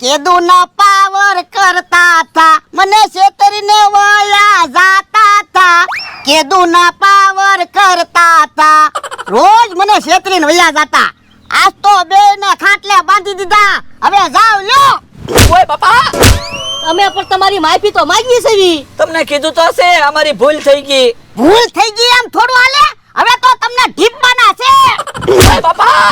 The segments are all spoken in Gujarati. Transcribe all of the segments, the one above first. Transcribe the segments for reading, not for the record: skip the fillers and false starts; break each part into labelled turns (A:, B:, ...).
A: કેદુના પાવર કરતા હતા, મને છેતરીને વયા જાતા હતા. કેદુના પાવર કરતા હતા, રોજ મને છેતરીને વયા જાતા. આજ તો બેને ખાટલે બાંધી દીધા. હવે જાવ લ્યો.
B: ઓય બાપા,
C: અમે પણ તમારી માફી તો માંગી છે.
B: તમને કીધું તો હશે અમારી ભૂલ થઈ ગઈ.
A: ભૂલ થઈ ગઈ એમ થોડું હાલે. હવે તો તમને ઢીપવાના છે.
B: ઓય બાપા,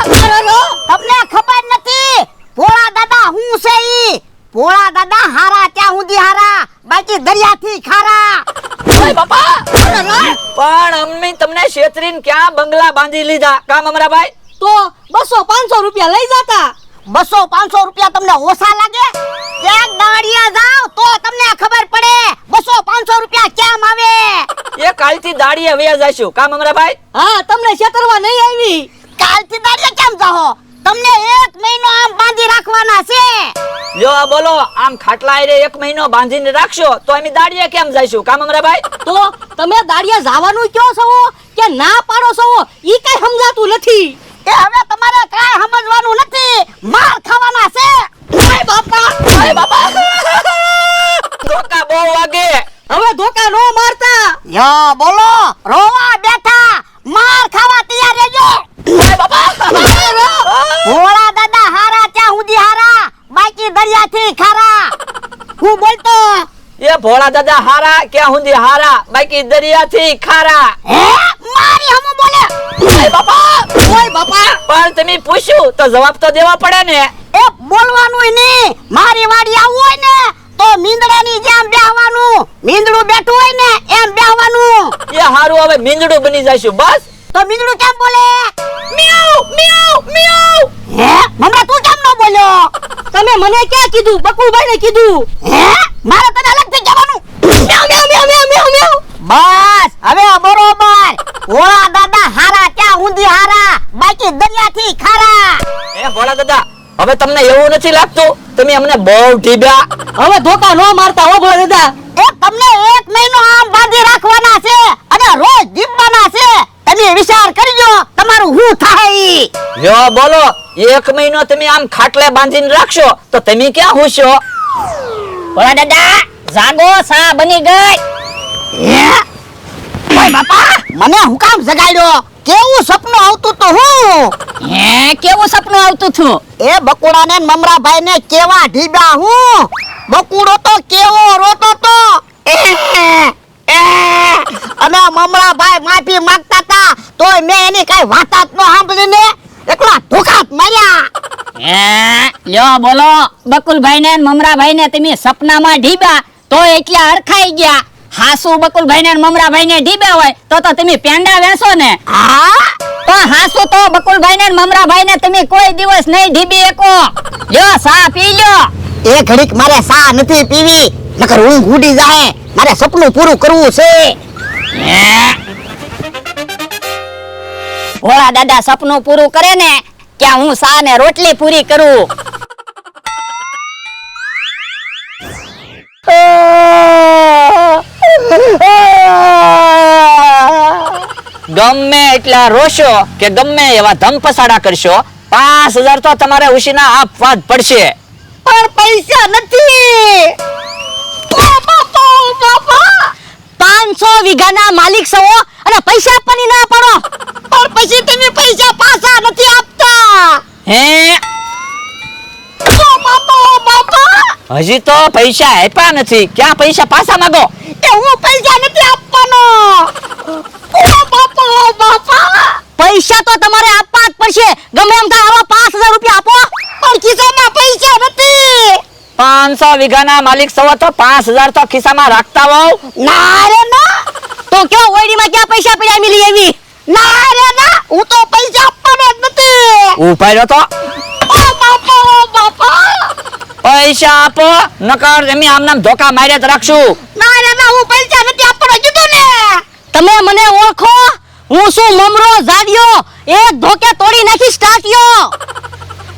A: તમને ખબર નથી ભોળા દાદા હું છે ઈ. ભોળા દાદા હારા ત્યાં સુધી હારા, બાકી દરિયાથી ખારા.
B: ઓય બાપા, પણ અમે તમને છેતરીને ક્યાં બંગલા બાંધી લીધા કામ અમરાભાઈ?
C: તો 200-500 રૂપિયા લઈ જાતા.
A: 200-500 રૂપિયા તમને ઓછા લાગે? ક્યાંક દાડિયા જાવ તો તમને ખબર પડે 200-500 રૂપિયા કેમ આવે.
B: એ કાલથી દાડીએ વયા જઈશું કામ અમરાભાઈ.
C: હા, તમને છેતરવા નહીં આવી.
A: કાલથી દાડિયા કેમ જાહો? તમને 1 મહિનો આમ બાંધી રાખવાના છે.
B: લ્યો આ બોલો, આમ ખાટલા આરે 1 મહિનો બાંધીને રાખશો તો અમે દાડીએ કેમ જઈશું કામ અમરાભાઈ?
C: તો તમે દાડિયા જવાનું કયો છો કે ના પાડો છો ઈ કઈ સમજાતું નથી.
A: એ હવે તમારે કાઈ સમજવાનું નથી, માર ખાવાના છે.
C: ઓય બાપા,
B: ઓય બાપા, ધોકા બહુ વાગે.
C: હવે ધોકા નો મારતા.
A: યો બોલો, રોવા બેઠા, માર ખાવા તૈયાર રહેજો.
B: ઓય બાપા,
A: ભોળા દાદા હારા ત્યાં સુધી હારા, બાકી દરિયાથી ખારા. હું બોલતો
B: એ ભોળા દાદા હારા ક્યાં હુંદી હારા, બાકી દરિયાથી ખારા.
A: હે મારી હમુ બોલે.
B: ઓય બાપા,
C: ઓય બાપા,
B: પણ તમે પૂછ્યું તો જવાબ તો દેવા પડે ને.
A: એ બોલવાનું નહીં. મારી વાડી આવવું હોય ને તો મીંદડાની જેમ બેહવાનું. મીંદડું બેઠું હોય ને એમ બેહવાનું.
B: એ હારું, હવે મીંદડું બની જઈશું બસ.
A: તો મીંદડું કેમ બોલે?
B: મ્યાઉ મ્યાઉ મ્યાઉ.
A: હે મમ્મી તું કેમ ન બોલ્યો?
C: તમે મને ક્યાં કીધું? બકુલભાઈ ને કીધું.
A: હે મારે તને અલગથી કહેવાનું.
C: મ્યાઉ મ્યાઉ મ્યાઉ મ્યાઉ મ્યાઉ મ્યાઉ.
A: બસ હવે બરોબર. ભોળા દાદા હારા ત્યાં ઊંધી હારા, બાકી દરિયાથી ખારા.
B: એ ભોળા દાદા, હવે તમને એવું નથી લાગતું તમે અમને બહુ ઢીબ્યા?
C: હવે ધોકા નો મારતા હો ભોળા દાદા.
A: એ તમને 1 મહિનો આમ બાંધી રાખવાના છે અને રોજ દીપવાના છે. તમે વિચાર કરજો તમારું શું થાય.
B: લ્યો બોલો, 1 મહિનો તમે આમ ખાટલે બાંધીને રાખશો તો તમે ક્યાં હુશો?
C: ભોળા દાદા જાગો, સા બની ગઈ.
A: હે ઓય બાપા, મને હું કામ જગાડ્યો? કેવું સપનું આવતું તો હું?
C: હે કેવું સપનું આવતું હતું?
A: એ બકુડા ને મમરાભાઈ ને કેવા ઢીબા હું. બકુડો તો કેવો રોતો તો. અને મમરાભાઈ માફી માંગતા તા તોય મેં એની કઈ વાત જ ન સાંભળી ને એકલા ઢોકાત માર્યા.
C: હે લ્યો બોલો, બકુલભાઈ ને મમરાભાઈ ને તમે સપનામાં ઢીબા તો એટલા અડખાઈ ગયા. હાસુ બકુલભાઈ ને મમરાભાઈ ને ઢીબા હોય તો તમે પેંડા વેચો ને.
A: હા
C: તો હાસુ તો બકુલભાઈ ને મમરાભાઈ ને તમે કોઈ દિવસ નહીં ઢીબી શકો. લ્યો સા પી લ્યો.
A: એ ઘડીક મારે સા નથી પીવી, નકર ઊંઘ ઉડી જાય. મારે સપનું પૂરું કરવું છે.
C: ભોળા દાદા સપનું પૂરું કરે ને ત્યાં હું સા ને રોટલી પૂરી કરું.
B: ગમે એટલા રોશો કે ગમે એવા ધમપસાડા કરશો, 5000 તો તમારે ઉશીના આપવા જ પડશે.
A: પણ પૈસા નથી.
C: 500 વીઘાના માલિક છો અને પૈસા આપવાની ના પડો.
A: પણ પછી તમે પૈસા પાછા નથી આપતા.
B: હે હજી તો પૈસા આપ્યા નથી, ક્યાં પૈસા પાછા માંગો?
A: એ હું પૈસા નથી આપવાનો.
C: પૈસા તો તમારે આપવા જ પડશે. ગમે એમ થાય હવે 5000 રૂપિયા આપો.
A: પણ ખિસ્સામાં પૈસા નથી.
B: 500 વીઘાના માલિક છો તો 5000 તો ખિસ્સામાં રાખતા હોવ.
A: ના રે ના.
C: તો કયો ઓયડીમાં ક્યાં પૈસા પડ્યા મિલી એવી?
A: ના રે ના, હું તો પૈસા આપવાનો જ નથી.
B: ઉભા રહ્યો તો. પૈસા આપો, નકર એમ આમ ધોકા માર્યા જ રાખશું.
A: ના રે ના, હું પૈસા નથી આપવાનો કીધું ને.
C: તમે મને ઓળખો? હું શું મમરો જાડિયો એક ધોકે તોડી નાખી સ્ટાર્ટિયો.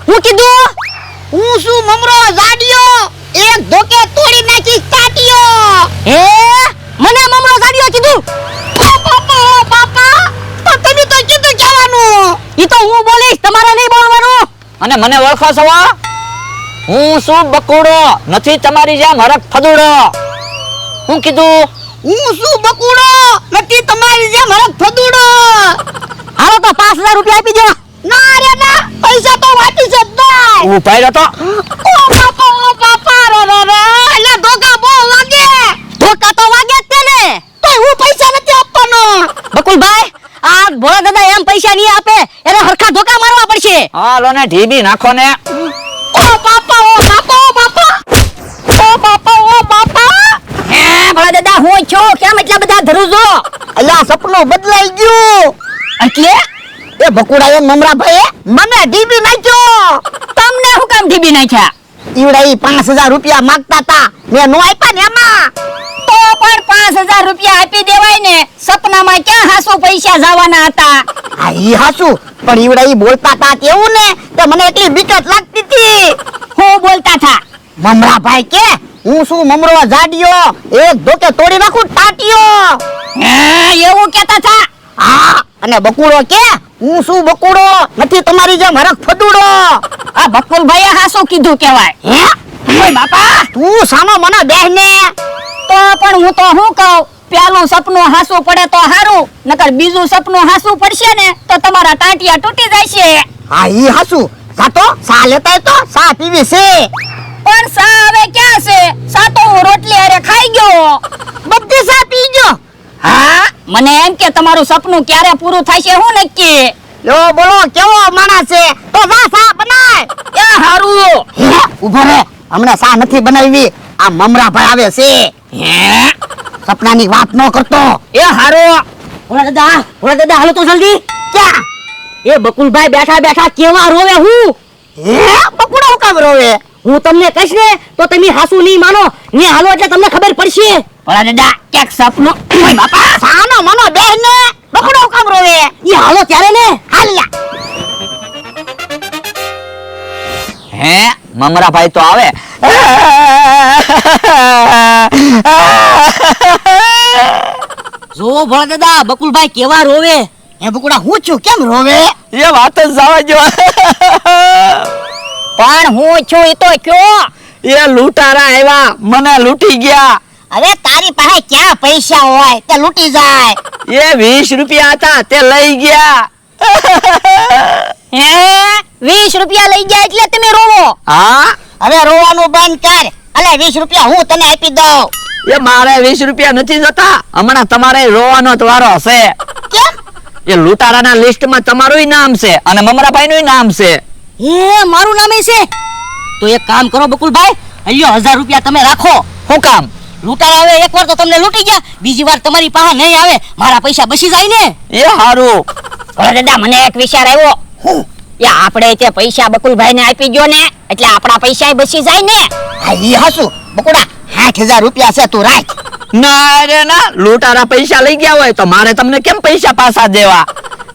C: હું કીધું?
A: હું શું મમરો જાડિયો એક ધોકે તોડી નાખી સ્ટાર્ટિયો.
C: હે મને મમરો જાડિયો કીધું?
A: બાપા તો તમે તો કીધું કહેવાનું.
C: ઈ તો હું બોલીશ, તમારે નહીં બોલવાનું.
B: અને મને ઓળખો છો? હું શું બકુડો નથી તમારી જેમ હરખ ફદુડો. હું કીધું?
A: હું શું બકુડો નથી તમારી જેમ હરખ ફદુડો. હાલો તો 5000 રૂપિયા આપી દો. ના રે ના, પૈસા તો વાટી જ નહીં.
B: ઉભા રહ્યો તો.
A: ઓ બાપા રે રે રે, એટલે ધોકા બહુ વાગે. ધોકા તો વાગે જ તે ને. તો હું પૈસા નથી આપવાનો.
C: બકુલભાઈ, આ ભોળા દાદા એમ પૈસા નહીં આપે, એને હરખા ધોકા મારવા પડશે.
B: હાલો ને ઢીબી નાખો ને.
A: ઓ બાપા, ઓ બાપા, ઓ બાપા. ઓ બાપા, ઓ બાપા.
C: હે ભોળા દાદા, હું છો કેમ એટલા બધા ધરું છો?
A: અલ્યા સપનું બદલાઈ ગયું.
C: એટલે
A: એ બકુડા એ મમરાભાઈ મને ડીબી નાખ્યો.
C: તમને હું કામ ઢીબી નાખ્યા?
A: ઈવડા ઈ 5000 રૂપિયા માંગતા તા, મેં નો આપ્યા ને એમાં.
C: તો પણ 5000 રૂપિયા આપી દેવાય ને. સપનામાં ક્યાં હાસુ પૈસા જવાના હતા?
A: હા ઈ હાસુ, પણ ઈવડા ઈ બોલતા તા તેવું ને તો મને એટલી બીક જ લાગતી હતી.
C: હું બોલતા થા?
A: મમરાભાઈ કે હું શું મમરો જાડિયો, એક ધોકે તોડી નાખું ટાટિયો.
C: હે એવું કેતા થા?
A: હા, અને બકુડો કે હું શું બકુડો નથી તમારી જેમ હરખ ફદુડો.
C: આ બકુલભાઈએ હાસુ કીધું કેવાય.
A: હે
C: ઓય બાપા,
A: તું સાનો મને બેહને.
C: તો પણ હું તો શું કહું, પેલું સપનું હાસુ પડે તો હારું, નકર બીજું સપનું હાસુ પડશે ને તો તમારા ટાંટિયા તૂટી જશે.
A: હા ઈ હાસુ, જાતો સા લેતા તો સા પીવી છે.
C: પણ સા હવે ક્યાં છે? સા તો હું રોટલી હારે ખાઈ ગયો.
A: બધી સા પી ગયો.
C: હા, મને એમ કે તમારું સપનું ક્યારે પૂરું થશે હું નક્કી.
A: લો બોલો કેવો માણસ છે, તો જા સા બનાય.
C: એ હારું.
A: હે ઉભો રે, હમણાં સા નથી બનાવી, આ મમરાભાઈ આવે છે.
C: હે
A: સપનાની વાત ન કરતો.
C: એ હારું.
A: ઓલા દાદા હાલો તો જલ્દી. ક્યાં?
C: એ બકુલભાઈ બેઠા બેઠા કેવા રોવે હું.
A: હે બકુડા હું કામ રોવે?
C: હું તમને કહીશ ને તો તમે હાસુ નહીં માનો ને. હાલો એટલે તમને ખબર પડશે. ભલા દાદા ક્યાંક સપનું. ઓય બાપા,
A: સાનો મનો બેહને, બકુડા હું કામ રોવે?
C: ઈ હાલો ત્યારે ને.
A: હાલ્યા.
B: હે મમરાભાઈ તો આવે.
C: જો ભલા દાદા બકુલભાઈ કેવા રોવે.
A: એ બકુડા હું છું કેમ રોવે?
B: એ વાત જ જવા જો.
C: પણ હું છું ઈ તો કયો.
B: એ લૂંટારા આવ્યા, મને લૂંટી ગયા.
A: હવે તારી પાસે ક્યાં પૈસા હોય તે લૂટી જાય.
B: એ 20 રૂપિયા હતા તે લઈ ગયા.
C: હે 20 રૂપિયા લઈ ગયા એટલે તમે રોવો?
B: હા,
A: હવે રોવાનું બંધ કર. અલે 20 રૂપિયા હું તને આપી દઉં.
B: એ મારે 20 રૂપિયા નથી જતા, હમણાં તમારે રોવાનો જ વારો છે.
A: કેમ?
B: એ લૂંટારાના લિસ્ટમાં તમારું નામ છે અને મમરાભાઈનું નામ છે.
C: એ મારું નામ છે. તો એક કામ કરો બકુલભાઈ, અલ્યો 1000 રૂપિયા તમે રાખો.
B: શું કામ?
C: લૂંટારા આવે એકવાર તો તમને લૂંટી ગયા, બીજી વાર તમારી પાસે નહીં આવે, મારા પૈસા બચી જાય ને.
B: એ હારું.
C: ભલા દાદા મને એક વિચાર આવ્યો. એ આપણે તે પૈસા બકુલભાઈ ને આપી ગયો ને એટલે આપણા પૈસા બચી જાય ને.
A: હા ઈ હાસુ, બકુડા 6000 રૂપિયા છે, તું રાખ.
B: ના રે ના, લૂંટારા પૈસા લઈ ગયા હોય તો મારે તમને કેમ પૈસા પાછા દેવા?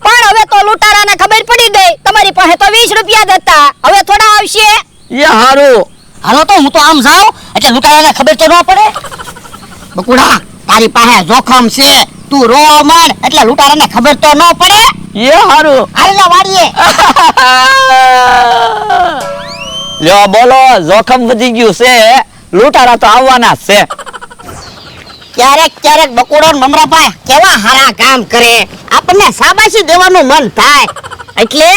C: પણ હવે તો લૂંટારાને ખબર પડી ગઈ તમારી પાસે તો 20 રૂપિયા જ હતા, હવે થોડા આવશે.
B: એ હારું.
C: હાલો તો હું તો આમ જાઉં એટલે લૂંટારાને ખબર તો ન પડે.
A: બકુડા તારી પાસે જોખમ છે, તું રોવા માંડ એટલે લૂંટારાને ખબર તો ન પડે.
B: એ હારું.
A: હાલ્યા વાડીએ.
B: લ્યો બોલો, જોખમ વધી ગયું છે, લૂંટારા તો આવવાના જ છે.
A: ક્યારેક ક્યારેક બકુડો ને મમરાભાઈ કેવા હારા કામ કરે, આપણને શાબાશી દેવાનું મન થાય. એટલે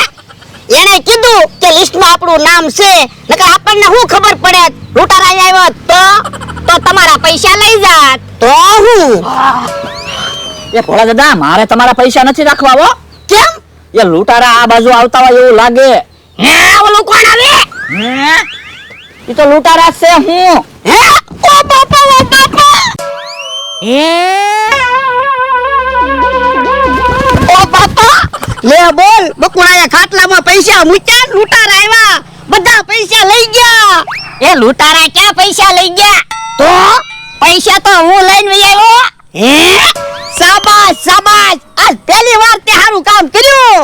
A: એણે કીધું કે લિસ્ટમાં આપણું નામ છે, નકર આપણને શું ખબર પડે લૂંટારા આવ્યો તો
C: તમારા પૈસા લઈ જાત.
A: તો હું
B: એ ભોળા દાદા, મારે તમારા પૈસા નથી રાખવા હો.
A: કેમ?
B: એ લૂંટારા આ બાજુ આવતા હોય એવું લાગે.
C: હે ઓલું કોણ આવે?
B: એ તો લૂંટારા છે. હું
A: હે ઓ બાપા, ઓ બાપા,
C: હે
A: ઓ બાપા, લે બોલ. બકુડાએ ખાટલામાં પૈસા મૂક્યા, લૂંટારા આવ્યા, બધા પૈસા લઈ ગયા.
C: એ લૂંટારા ક્યાં પૈસા લઈ ગયા?
A: તો
C: પૈસા તો હું લઈને વઈ આવ્યો.
A: હે શાબાશ શાબાશ, આજ પહેલી વાર તે સારું કામ કર્યું.